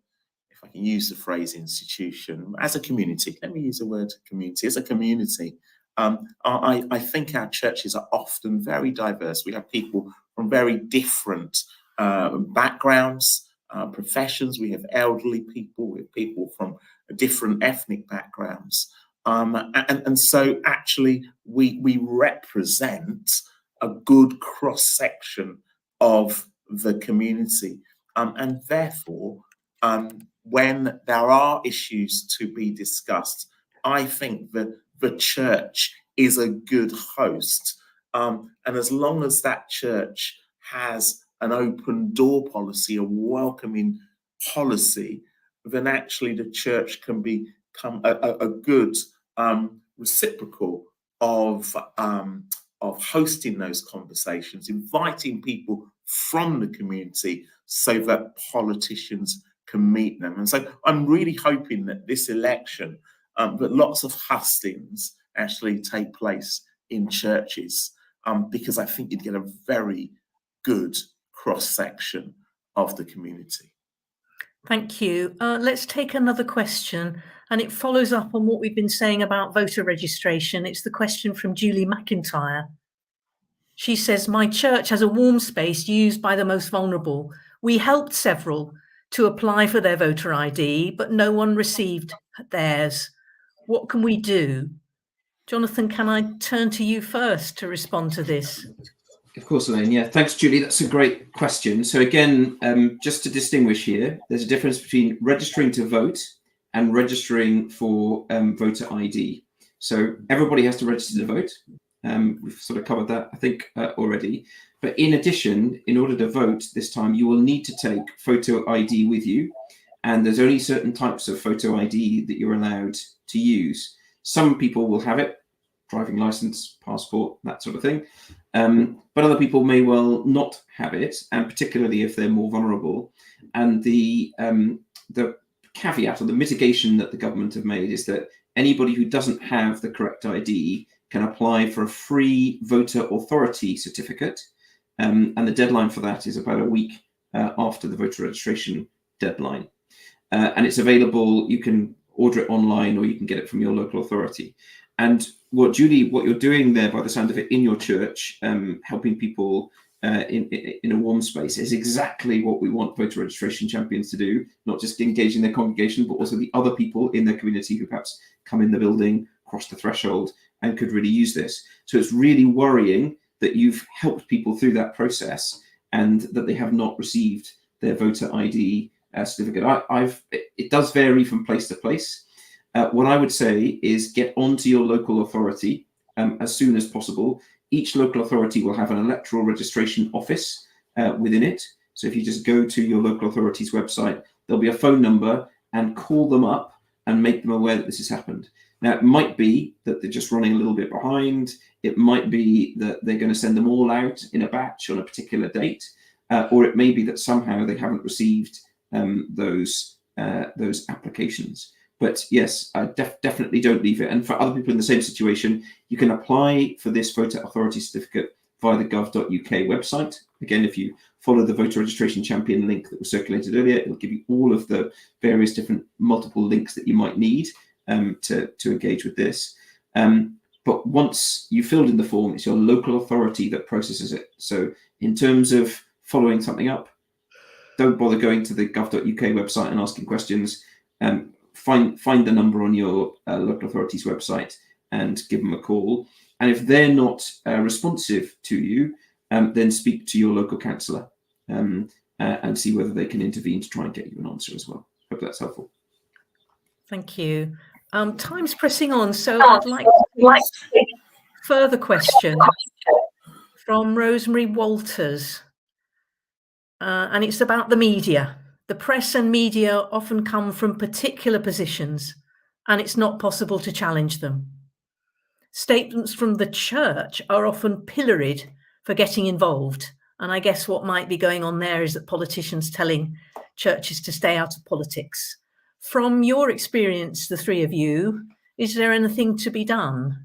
if I can use the phrase institution, as a community, let me use the word community, as a community, I think our churches are often very diverse. We have people from very different backgrounds, professions. We have elderly people, we have people from different ethnic backgrounds. And so actually we represent a good cross-section of the community. And therefore, when there are issues to be discussed, I think that the church is a good host. And as long as that church has an open door policy, a welcoming policy, then actually the church can become a good reciprocal of hosting those conversations, inviting people from the community so that politicians can meet them. And so I'm really hoping that this election, that lots of hustings actually take place in churches, because I think you'd get a very good cross-section of the community. Thank you. Let's take another question, and it follows up on what we've been saying about voter registration. It's the question from Julie McIntyre. She says, my church has a warm space used by the most vulnerable. We helped several to apply for their voter ID, but no one received theirs. What can we do? Jonathan, can I turn to you first to respond to this? Of course, Elaine. Yeah, thanks, Julie. That's a great question. So again, just to distinguish here, there's a difference between registering to vote and registering for voter ID. So everybody has to register to vote. We've sort of covered that, I think, already. But in addition, in order to vote this time, you will need to take photo ID with you. And there's only certain types of photo ID that you're allowed to use. Some people will have it, driving license, passport, that sort of thing. But other people may well not have it, and particularly if they're more vulnerable. And the caveat or the mitigation that the government have made is that anybody who doesn't have the correct ID can apply for a free voter authority certificate. And the deadline for that is about a week after the voter registration deadline. and it's available. You can order it online, or you can get it from your local authority. And what you're doing there, by the sound of it, in your church, helping people in a warm space, is exactly what we want voter registration champions to do. Not just engaging their congregation, but also the other people in their community who perhaps come in the building, cross the threshold, and could really use this. So it's really worrying that you've helped people through that process and that they have not received their voter ID certificate. It does vary from place to place. What I would say is get onto your local authority as soon as possible. Each local authority will have an electoral registration office within it. So if you just go to your local authority's website, there'll be a phone number, and call them up and make them aware that this has happened. Now, it might be that they're just running a little bit behind. It might be that they're going to send them all out in a batch on a particular date, or it may be that somehow they haven't received those applications. But yes, definitely don't leave it. And for other people in the same situation, you can apply for this voter authority certificate via the gov.uk website. Again, if you follow the voter registration champion link that was circulated earlier, it'll give you all of the various different multiple links that you might need to engage with this. But once you filled in the form, it's your local authority that processes it. So in terms of following something up, don't bother going to the gov.uk website and asking questions. Find the number on your local authority's website and give them a call. And if they're not responsive to you, then speak to your local councillor and see whether they can intervene to try and get you an answer as well. Hope that's helpful. Thank you. Time's pressing on, so I'd like to take further question from Rosemary Walters, and it's about the media. The press and media often come from particular positions, and it's not possible to challenge them. Statements from the church are often pilloried for getting involved, and I guess what might be going on there is that politicians telling churches to stay out of politics. From your experience, the three of you, is there anything to be done?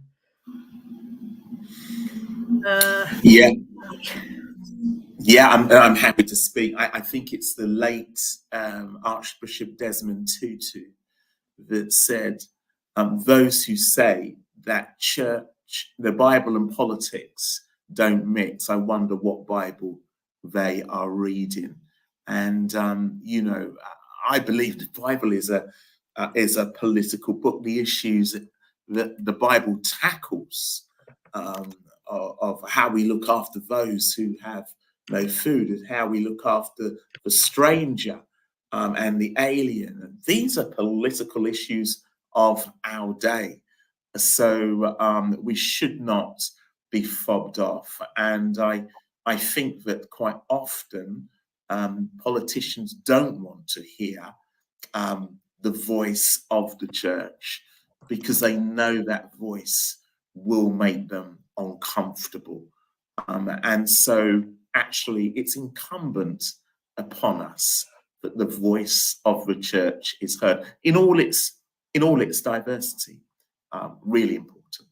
Yeah, I'm happy to speak. I think it's the late Archbishop Desmond Tutu that said, those who say that church, the Bible and politics don't mix, I wonder what Bible they are reading. And, you know, I believe the Bible is a political book. The issues that the Bible tackles of how we look after those who have no food, and how we look after the stranger and the alien. And these are political issues of our day. So we should not be fobbed off. And I think that quite often politicians don't want to hear the voice of the church, because they know that voice will make them uncomfortable. And so actually it's incumbent upon us that the voice of the church is heard in all its diversity. Really important.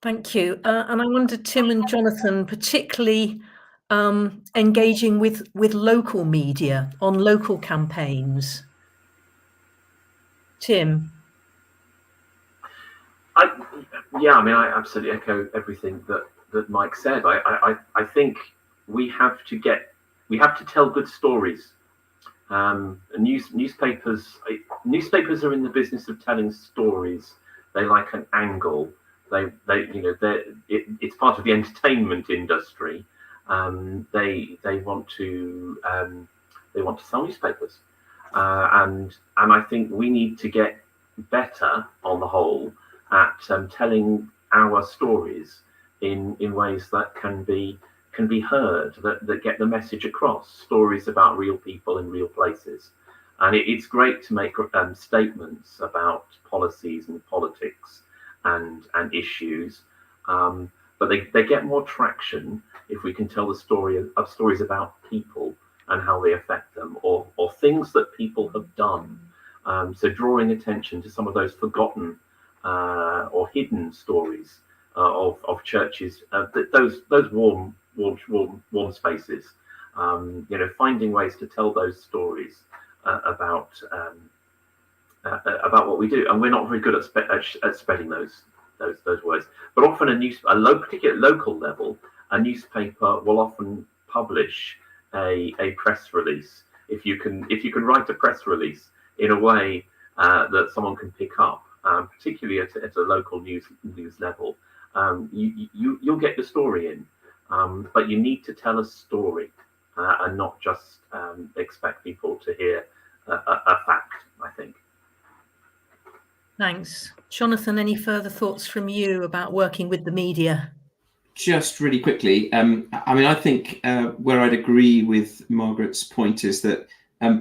Thank you. And I wonder, Tim and Jonathan, particularly engaging with local media on local campaigns. Tim? I absolutely echo everything that Mike said. I think we have to tell good stories. Newspapers are in the business of telling stories. They like an angle. It's part of the entertainment industry. They want to sell newspapers, and I think we need to get better on the whole at telling our stories in ways that can be heard, that get the message across. Stories about real people in real places. And it's great to make statements about policies and politics and issues, but they get more traction if we can tell the stories about people and how they affect them, or things that people have done. So drawing attention to some of those forgotten or hidden stories of churches, those warm spaces. Finding ways to tell those stories about what we do, and we're not very good at spreading those words. But often particularly at local level, a newspaper will often publish a press release. If you can write a press release in a way that someone can pick up, particularly at a local news level, you'll get the story in. But you need to tell a story and not just expect people to hear a fact, I think. Thanks. Jonathan, any further thoughts from you about working with the media? Just really quickly, I mean, I think where I'd agree with Margaret's point is that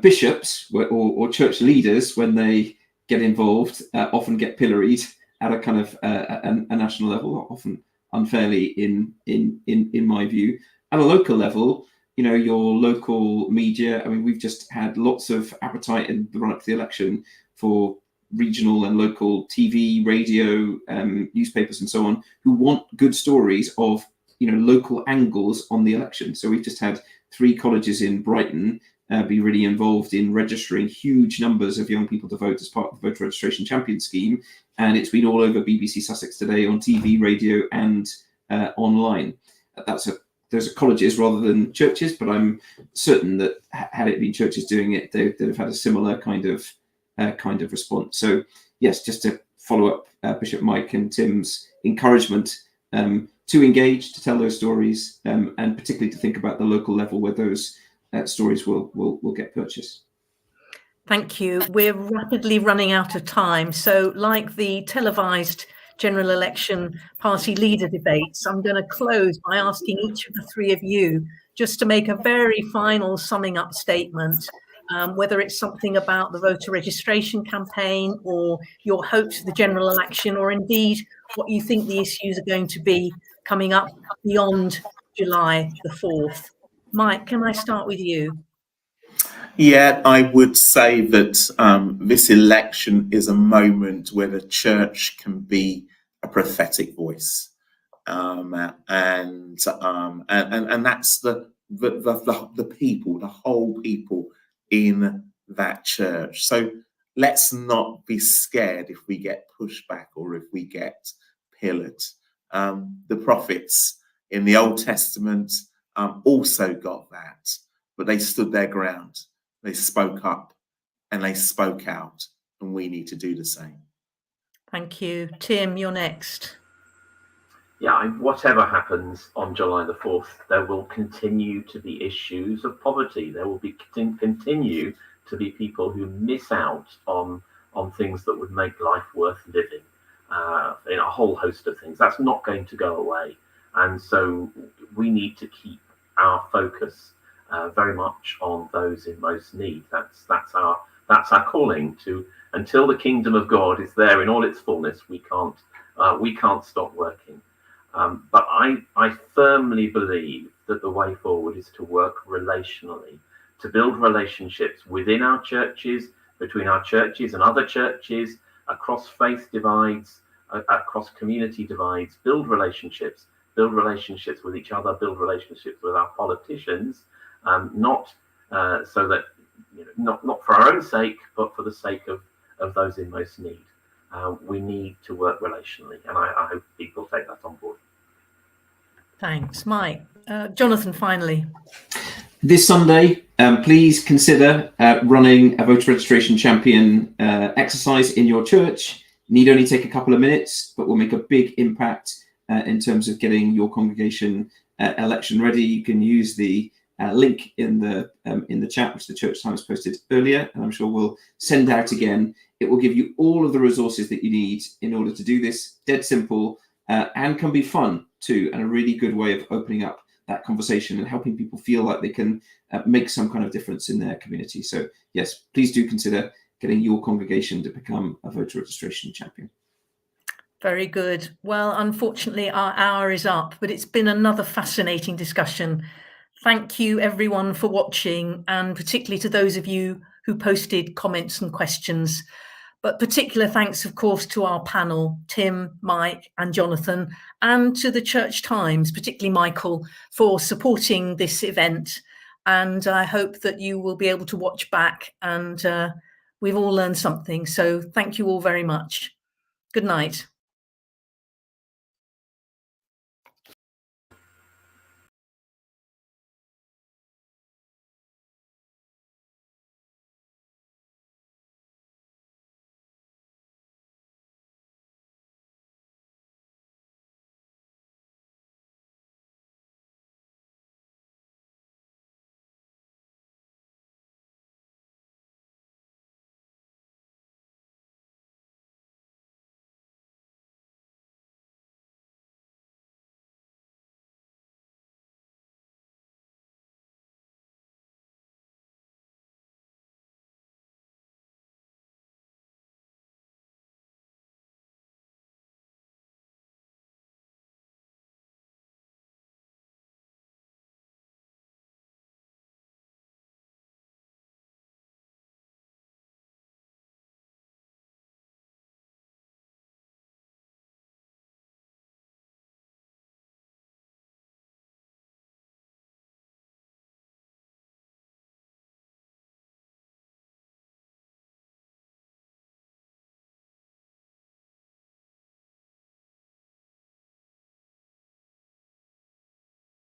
bishops or church leaders, when they get involved, often get pilloried at a kind of a national level, often unfairly in my view. At a local level, you know, your local media, I mean, we've just had lots of appetite in the run-up to the election for regional and local TV, radio, newspapers and so on, who want good stories of, you know, local angles on the election. So we've just had 3 colleges in Brighton be really involved in registering huge numbers of young people to vote as part of the voter registration champion scheme, and it's been all over BBC Sussex Today on TV, radio and online. Those are colleges rather than churches, but I'm certain that had it been churches doing it, they'd have had a similar kind of response. So yes, just to follow up Bishop Mike and Tim's encouragement to engage, to tell those stories, and particularly to think about the local level where those stories will get purchased. Thank you. We're rapidly running out of time. So like the televised general election party leader debates, I'm going to close by asking each of the 3 of you just to make a very final summing up statement, whether it's something about the voter registration campaign or your hopes for the general election, or indeed what you think the issues are going to be coming up beyond July the 4th. Mike, can I start with you? Yeah, I would say that this election is a moment where the church can be a prophetic voice, and that's the people, the whole people in that church. So let's not be scared if we get pushback or if we get pillared. The prophets in the Old Testament also got that, but they stood their ground. They spoke up and they spoke out, and we need to do the same. Thank you. Tim, you're next. Yeah, whatever happens on July the 4th, there will continue to be issues of poverty. There will continue to be people who miss out on things that would make life worth living, in a whole host of things. That's not going to go away. And so we need to keep our focus very much on those in most need. That's our calling to, until the kingdom of God is there in all its fullness, we can't stop working. But I firmly believe that the way forward is to work relationally, to build relationships within our churches, between our churches and other churches, across faith divides, across community divides, build relationships with each other, build relationships with our politicians, not so that, not for our own sake, but for the sake of those in most need. We need to work relationally, and I hope people take that on board. Thanks, Mike. Jonathan, finally. This Sunday, please consider running a voter registration champion exercise in your church. Need only take a couple of minutes, but will make a big impact in terms of getting your congregation election ready. You can use the link in the chat, which the Church Times posted earlier, and I'm sure we'll send out again. It will give you all of the resources that you need in order to do this. Dead simple, and can be fun too, and a really good way of opening up that conversation and helping people feel like they can make some kind of difference in their community. So yes, please do consider getting your congregation to become a voter registration champion. Very good. Well, unfortunately, our hour is up, but it's been another fascinating discussion. Thank you, everyone, for watching, and particularly to those of you who posted comments and questions. But particular thanks, of course, to our panel, Tim, Mike and Jonathan, and to the Church Times, particularly Michael, for supporting this event. and I hope that you will be able to watch back, and we've all learned something. So thank you all very much. Good night.